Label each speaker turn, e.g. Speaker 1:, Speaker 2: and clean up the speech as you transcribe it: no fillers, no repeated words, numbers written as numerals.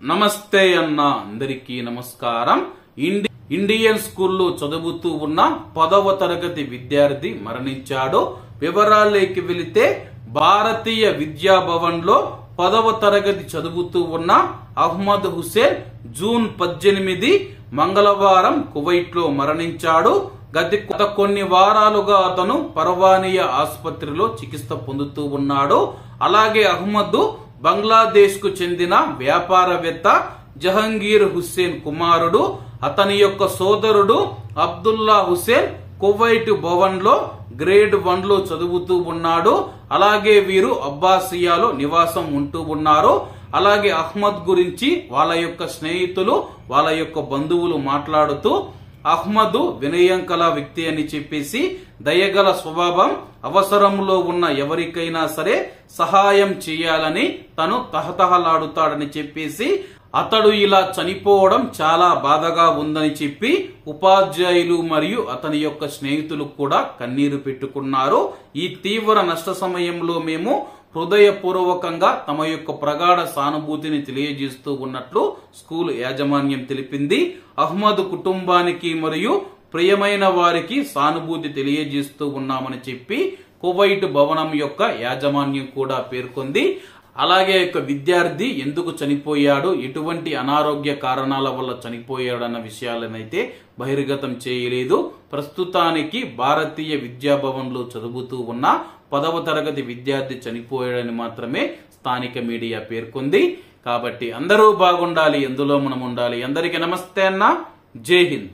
Speaker 1: నమస్తే అన్న అందరికీ నమస్కారం. ఇండియన్ స్కూల్లో చదువుతూ ఉన్న 10వ తరగతి విద్యార్థి మరణించాడు. వివరాల్లోకి వెళితే భారతీయ విద్యా భవన్ లో 10వ తరగతి చదువుతూ ఉన్న అహ్మద్ హుసేన్ జూన్ 18 మంగళవారం కువైట్ లో మరణించాడు. గత కొన్ని వారాలుగా అతను పర్వానియా ఆసుపత్రిలో చికిత్స పొందుతూ ఉన్నాడు. అలాగే అహ్మద్ బంగ్లాదేశ్ కు చెందిన వ్యాపారవేత్త జహంగీర్ హుస్సేన్ కుమారుడు. అతని యొక్క సోదరుడు అబ్దుల్లా హుసేన్ కువైట్ భవన్ లో గ్రేడ్ 1 లో చదువుతూ ఉన్నాడు. అలాగే వీరు అబ్బాసియాలో నివాసం ఉంటూ ఉన్నారు. అలాగే అహ్మద్ గురించి వాళ్ళ యొక్క స్నేహితులు, వాళ్ళ యొక్క బంధువులు మాట్లాడుతూ అహ్మద్ వినయం కల వ్యక్తి అని చెప్పేసి, దయగల స్వభావం, అవసరంలో ఉన్న ఎవరికైనా సరే సహాయం చేయాలని తను తహతహలాడుతాడని చెప్పేసి, అతడు ఇలా చనిపోవడం చాలా బాధగా ఉందని చెప్పి ఉపాధ్యాయులు మరియు అతని యొక్క స్నేహితులు కూడా కన్నీరు పెట్టుకున్నారు. ఈ తీవ్ర నష్ట సమయంలో మేము హృదయపూర్వకంగా తమ యొక్క ప్రగాఢ సానుభూతిని తెలియజేస్తూ ఉన్నట్లు స్కూల్ యాజమాన్యం తెలిపింది. అహ్మద్ కుటుంబానికి మరియు ప్రియమైన వారికి సానుభూతి తెలియజేస్తూ ఉన్నామని చెప్పి కువైట్ భవనం యొక్క యాజమాన్యం కూడా పేర్కొంది. అలాగే యొక్క విద్యార్థి ఎందుకు చనిపోయాడు, ఎటువంటి అనారోగ్య కారణాల వల్ల చనిపోయాడన్న విషయాలనైతే బహిర్గతం చేయలేదు. ప్రస్తుతానికి భారతీయ విద్యాభవన్ లో చదువుతూ ఉన్న 10వ తరగతి విద్యార్థి చనిపోయాడని మాత్రమే స్థానిక మీడియా పేర్కొంది. కాబట్టి అందరూ బాగుండాలి, ఎందులో మనం ఉండాలి. అందరికీ నమస్తే అన్న, జై హింద్.